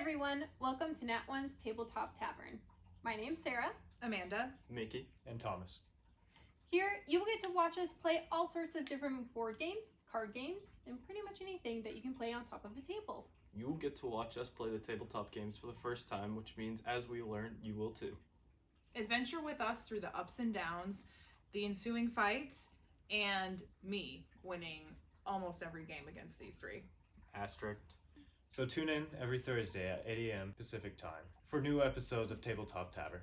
everyone, welcome to Nat One's Tabletop Tavern. My name's Sarah. Amanda. Mickey. And Thomas. Here, you will get to watch us play all sorts of different board games, card games, and pretty much anything that you can play on top of a table. You will get to watch us play the tabletop games for the first time, which means as we learn, you will too. Adventure with us through the ups and downs, the ensuing fights, and me winning almost every game against these three. Asterisk. So tune in every Thursday at 8 a.m. Pacific Time for new episodes of Tabletop Tavern.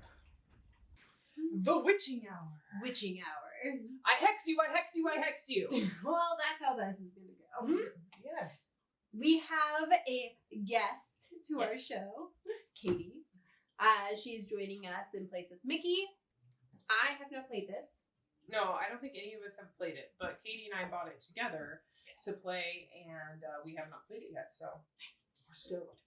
The Witching Hour. Witching Hour. I hex you, I hex you, I hex you. Well, that's how this is going to go. Yes. We have a guest to our show, Katie. She's joining us in place of Mickey. I have not played this. No, I don't think any of us have played it, but Katie and I bought it together to play, and we have not played it yet, so we're stoked.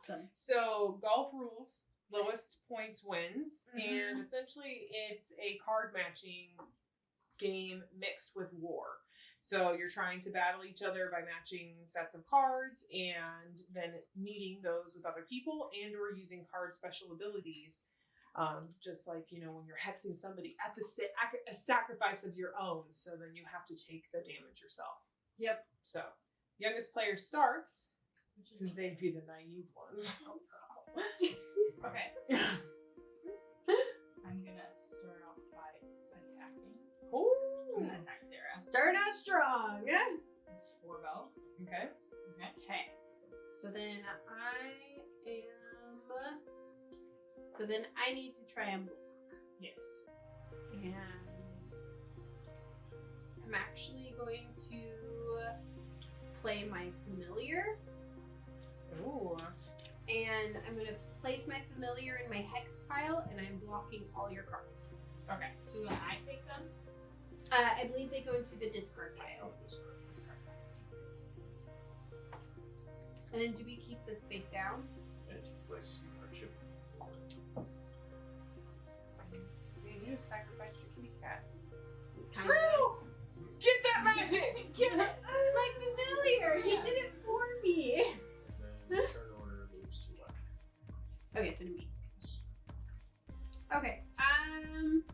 Awesome. So, golf rules, lowest points wins, and essentially it's a card matching game mixed with war. So you're trying to battle each other by matching sets of cards and then meeting those with other people and or using card special abilities. Just like, you know, when you're hexing somebody at a sacrifice of your own. So then you have to take the damage yourself. Yep. So youngest player starts because they'd be the naive ones. Okay. I'm gonna start off by attacking. Ooh. I'm gonna attack Sarah. Start out strong. 4 bells. Okay. Okay. So then I need to try and block. Yes. And I'm actually going to play my familiar. Ooh. And I'm going to place my familiar in my hex pile, and I'm blocking all your cards. Okay. So then I take them. I believe they go into the discard pile. Discard. And then do we keep this face down? And you place your hardship. Man, you just sacrificed your kitty cat. Kind of. Get that magic! Get it! My familiar! He did it for me! And then turn order moves to left. Okay, so to me. Okay, I am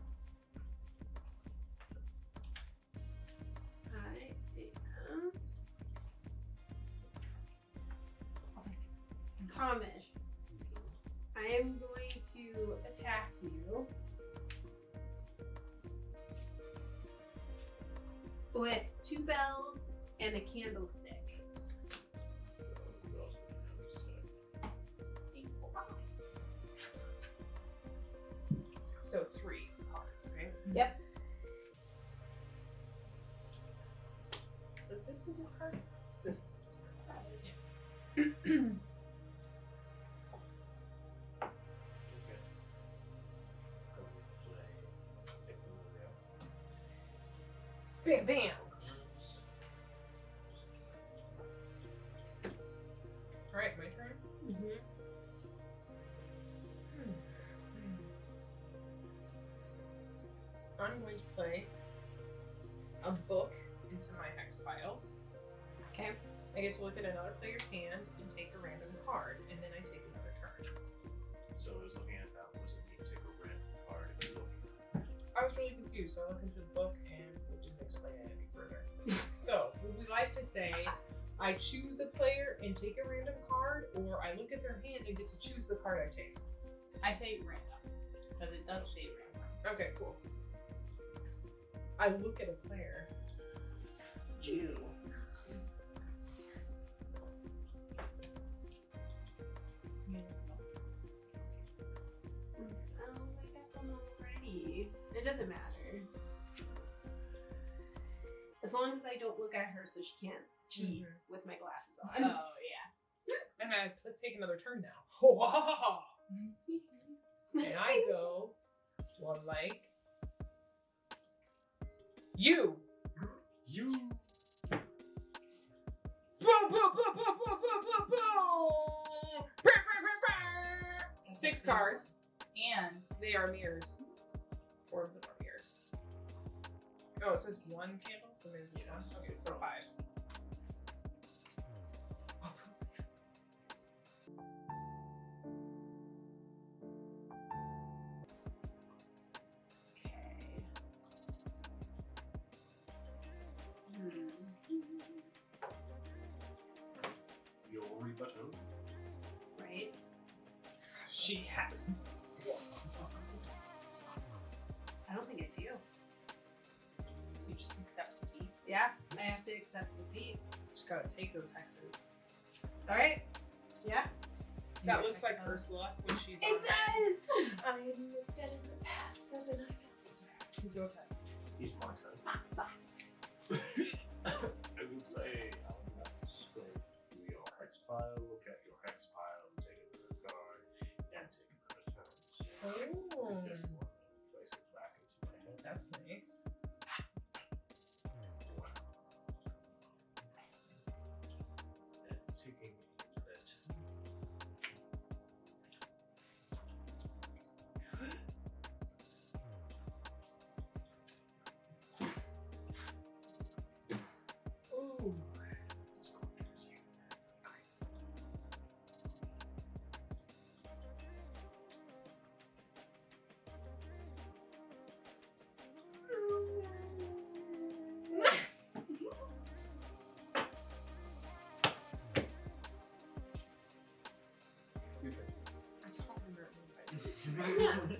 Thomas. I am going to attack you with 2 bells and a candlestick. So 3 cards, right? Yep. Is this the discard? This is the discard. Okay. Go play. Pick the move out. Bam, bam! Alright, my turn. Mm-hmm. I'm going to play a book into my hex pile. Okay. I get to look at another player's hand and take a random card, and then I take another turn. So I was looking at that. Was it you take a random card if you're looking at it? I was really confused, so I looked into the book and it didn't explain it any further. So, would we like to say I choose a player and take a random card, or I look at their hand and get to choose the card I take? I say random. Because it does say random. Okay, cool. I look at a player. Jew. Oh, I got them already. It doesn't matter. As long as I don't look at her so she can't cheat with my glasses on. Oh, yeah. And let's take another turn now. And I go one like you. You. Boom, boom, boom, boom, boom, boom, boom, boom. 6 cards. And They are mirrors. 4 of them are mirrors. Oh, it says 1 candle, so maybe just 1. Okay, so 5. You'll rebut him. Right? She has. I don't think I do. So you just accept defeat. Yeah, I have to accept defeat. Just gotta take those hexes. All right. Yeah. That looks like Ursula when she's on It does. I admit that in the past I've been a monster. Who's your turn? He's my turn. I will play. I will have to scroll through your hex pile, look at your hex pile, take another card, and take another turn. Oh, This one and place it back into my head. that's nice. And taking that. Ooh. This card is you. Your turn. I don't remember what I did.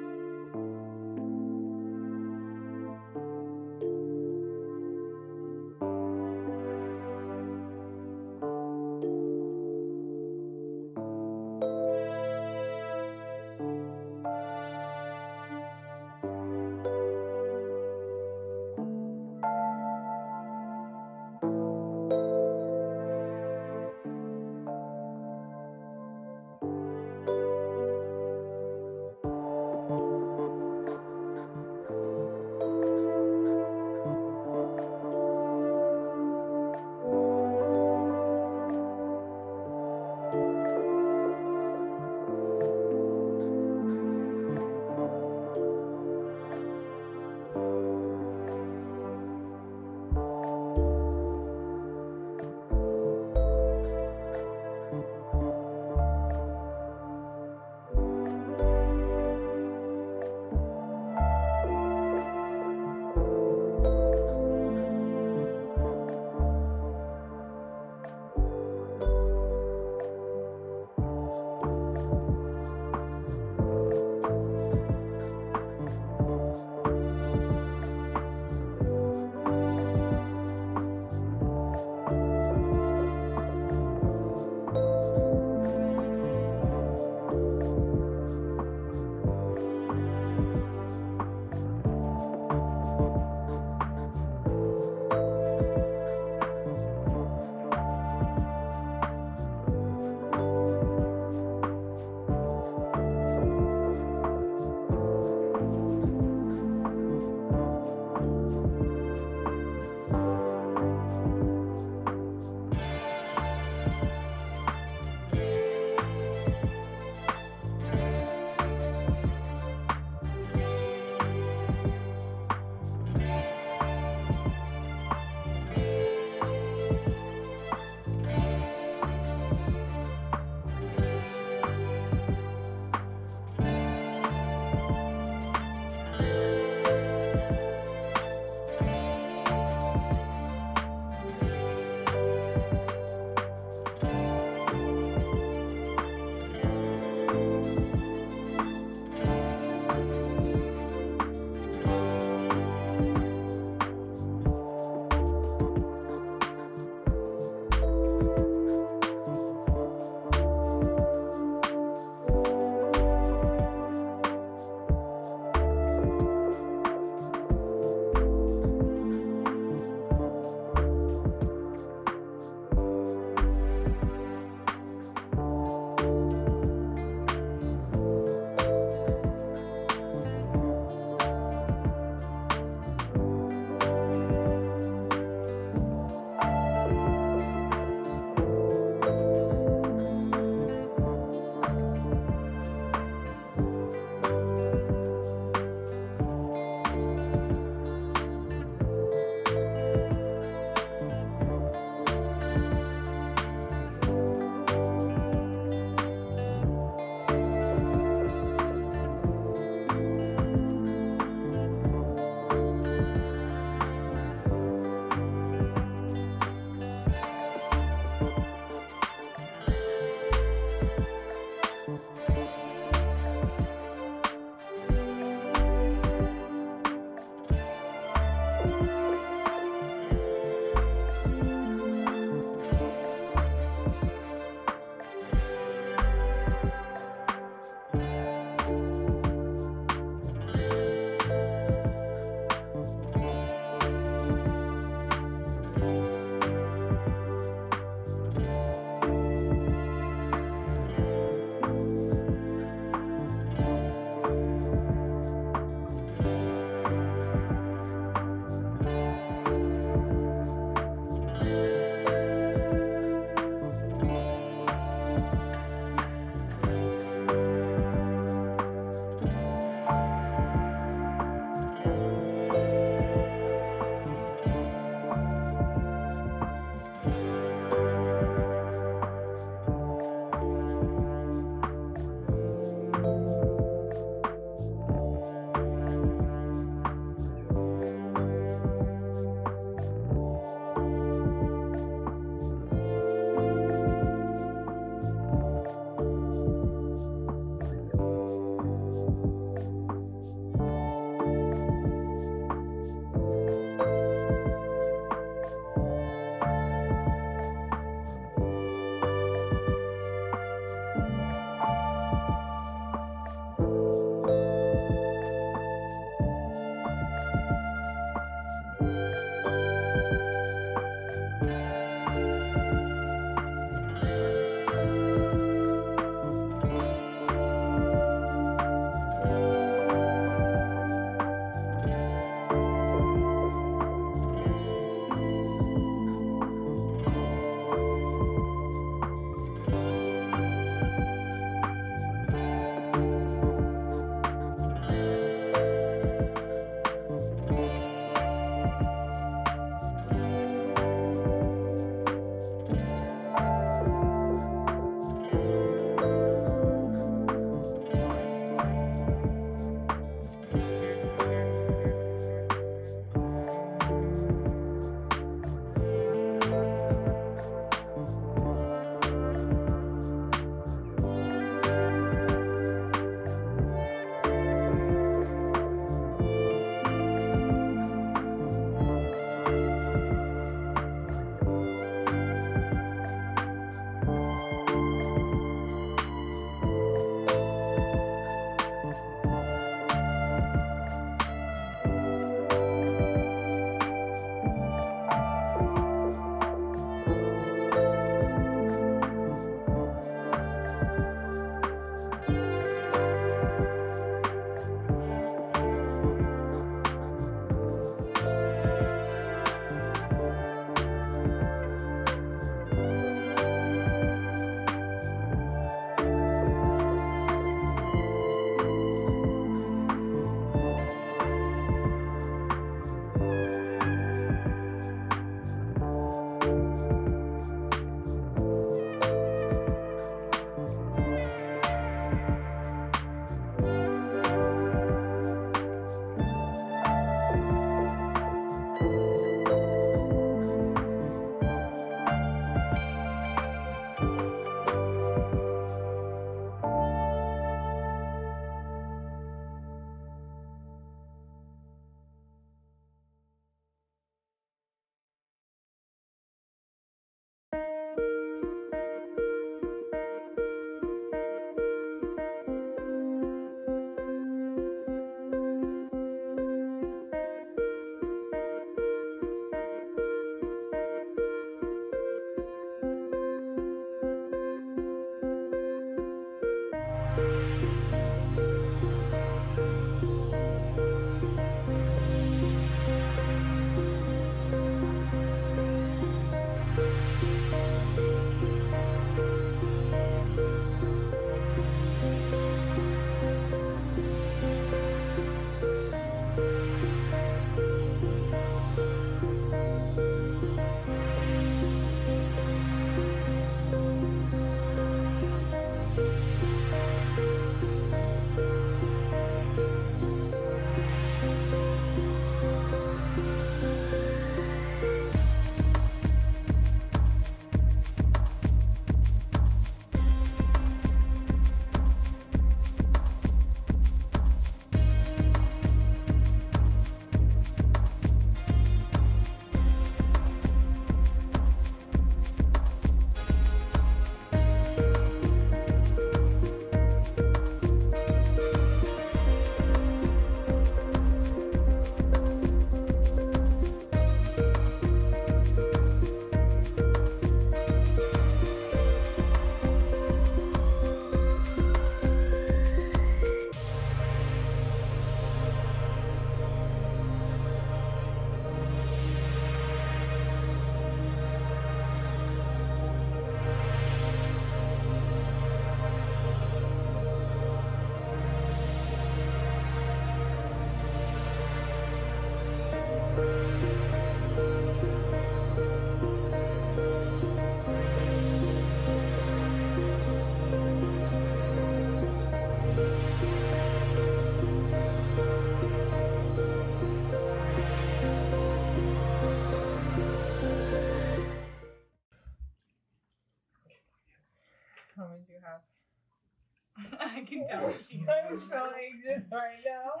can tell that she I'm so anxious right now.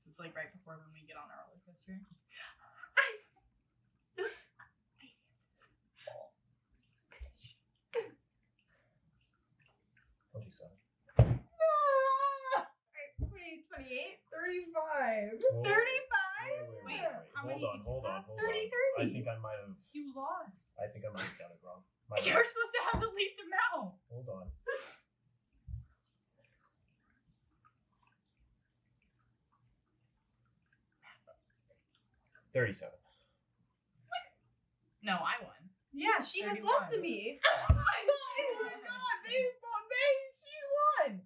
It's like right before when we get on our roller coaster. 27. 28, 35. 35. Wait, how many Hold on, did you hold on, have? hold 30, on. 30. I think I might have. You lost. I think I might have got it wrong. My You're bad. supposed to have the least amount. Hold on. $37. No, I won. Yeah, she has 31. less than me. Oh my god, she won.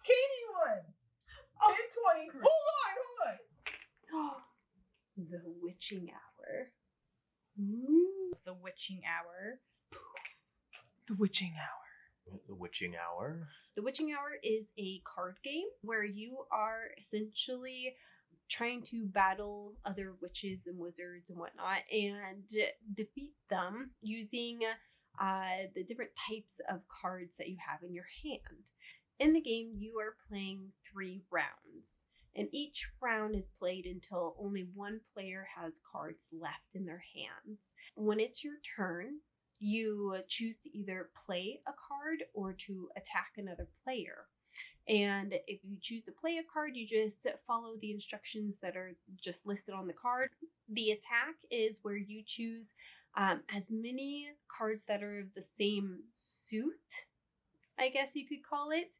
Katie won. 10-20. Hold on. The witching hour. The witching hour. The witching hour. The Witching Hour. The Witching Hour is a card game where you are essentially trying to battle other witches and wizards and whatnot and defeat them using the different types of cards that you have in your hand. In the game, you are playing 3 rounds, and each round is played until only one player has cards left in their hands. When it's your turn, you choose to either play a card or to attack another player. And if you choose to play a card, you just follow the instructions that are just listed on the card. The attack is where you choose as many cards that are of the same suit, I guess you could call it.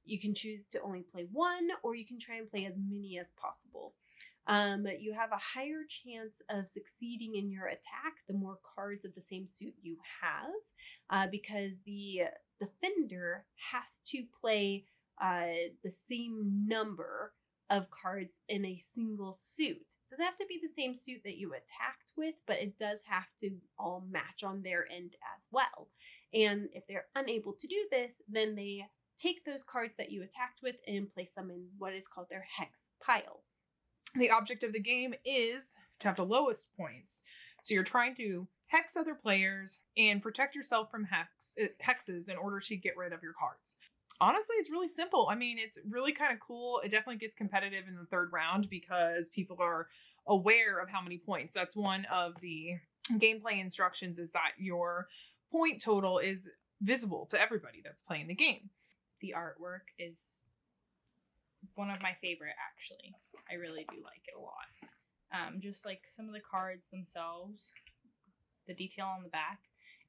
You can choose to only play one, or you can try and play as many as possible. You have a higher chance of succeeding in your attack the more cards of the same suit you have, because the defender has to play the same number of cards in a single suit. It doesn't have to be the same suit that you attacked with, but it does have to all match on their end as well. And if they're unable to do this, then they take those cards that you attacked with and place them in what is called their hex pile. The object of the game is to have the lowest points. So you're trying to hex other players and protect yourself from hexes in order to get rid of your cards. Honestly, it's really simple. I mean, it's really kind of cool. It definitely gets competitive in the 3rd round because people are aware of how many points. That's one of the gameplay instructions, is that your point total is visible to everybody that's playing the game. The artwork is one of my favorite, actually. I really do like it a lot. Just like some of the cards themselves, the detail on the back,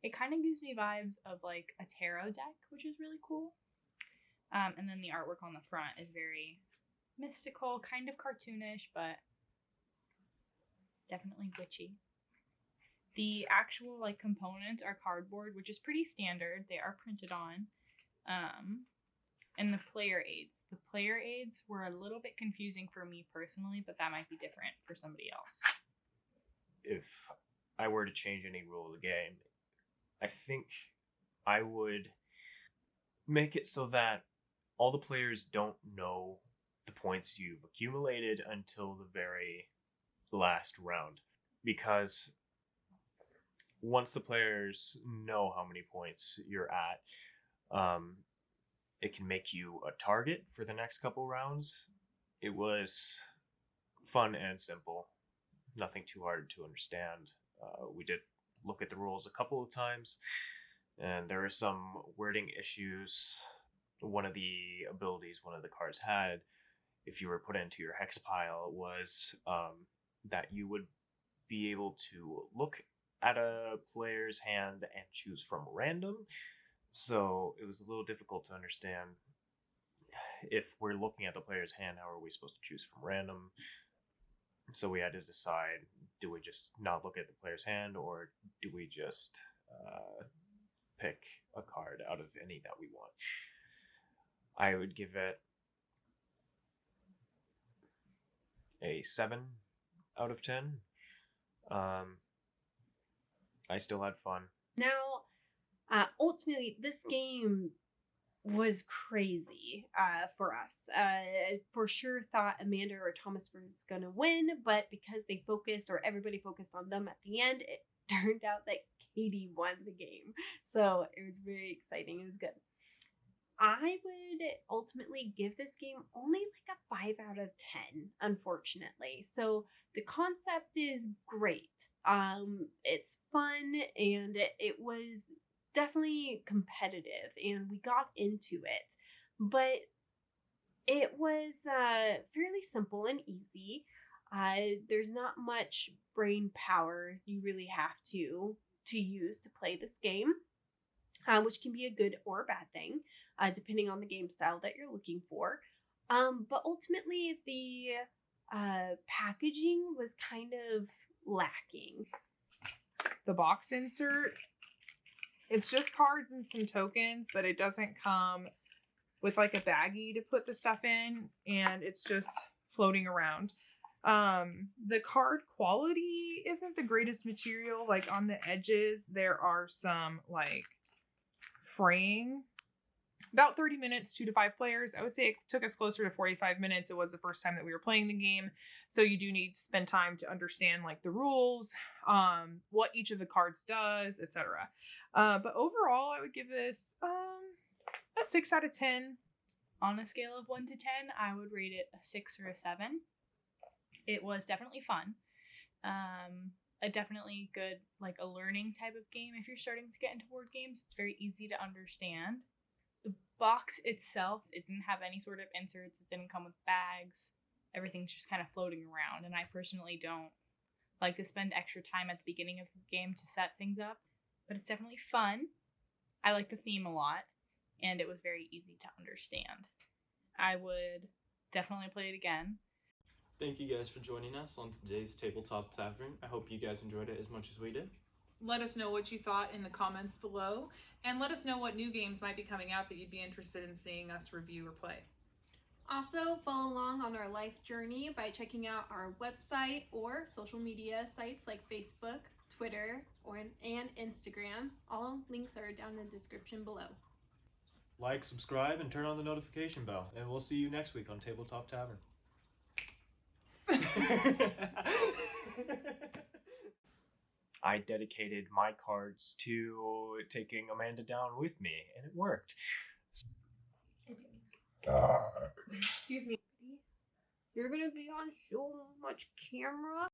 it kind of gives me vibes of like a tarot deck, which is really cool. And then the artwork on the front is very mystical, kind of cartoonish, but definitely witchy. The actual like components are cardboard, which is pretty standard. They are printed on. And the player aids. The player aids were a little bit confusing for me personally, but that might be different for somebody else. If I were to change any rule of the game, I think I would make it so that all the players don't know the points you've accumulated until the very last round. Because once the players know how many points you're at, it can make you a target for the next couple rounds. It was fun and simple. Nothing too hard to understand. We did look at the rules a couple of times, and there were some wording issues. One of the abilities one of the cards had, if you were put into your hex pile, was that you would be able to look at a player's hand and choose from random. So it was a little difficult to understand. If we're looking at the player's hand, how are we supposed to choose from random? So we had to decide, do we just not look at the player's hand, or do we just pick a card out of any that we want? I would give it a 7 out of 10. I still had fun. Now, ultimately, this game was crazy for us. For sure thought Amanda or Thomas was going to win, but because they focused, or everybody focused on them at the end, it turned out that Katie won the game. So it was very exciting. It was good. I would ultimately give this game only like a 5 out of 10, unfortunately. So the concept is great. It's fun and it was definitely competitive and we got into it. But it was fairly simple and easy. There's not much brain power you really have to use to play this game, which can be a good or a bad thing, depending on the game style that you're looking for. But ultimately, the packaging was kind of lacking. The box insert, it's just cards and some tokens, but it doesn't come with like a baggie to put the stuff in, and it's just floating around. The card quality isn't the greatest material. Like on the edges, there are some like fraying. About 30 minutes, 2 to 5 players. I would say it took us closer to 45 minutes. It was the first time that we were playing the game. So you do need to spend time to understand like the rules, what each of the cards does, etc. But overall, I would give this a 6 out of 10. On a scale of 1 to 10, I would rate it a 6 or a 7. It was definitely fun. A definitely good, like a learning type of game. If you're starting to get into board games, it's very easy to understand. The box itself, it didn't have any sort of inserts. It didn't come with bags. Everything's just kind of floating around. And I personally don't like to spend extra time at the beginning of the game to set things up. But it's definitely fun. I like the theme a lot. And it was very easy to understand. I would definitely play it again. Thank you guys for joining us on today's Tabletop Tavern. I hope you guys enjoyed it as much as we did. Let us know what you thought in the comments below, and let us know what new games might be coming out that you'd be interested in seeing us review or play. Also, follow along on our life journey by checking out our website or social media sites like Facebook, Twitter, and Instagram. All links are down in the description below. Like, subscribe, and turn on the notification bell. And we'll see you next week on Tabletop Tavern. I dedicated my cards to taking Amanda down with me, and it worked. Excuse me. You're gonna be on so much camera.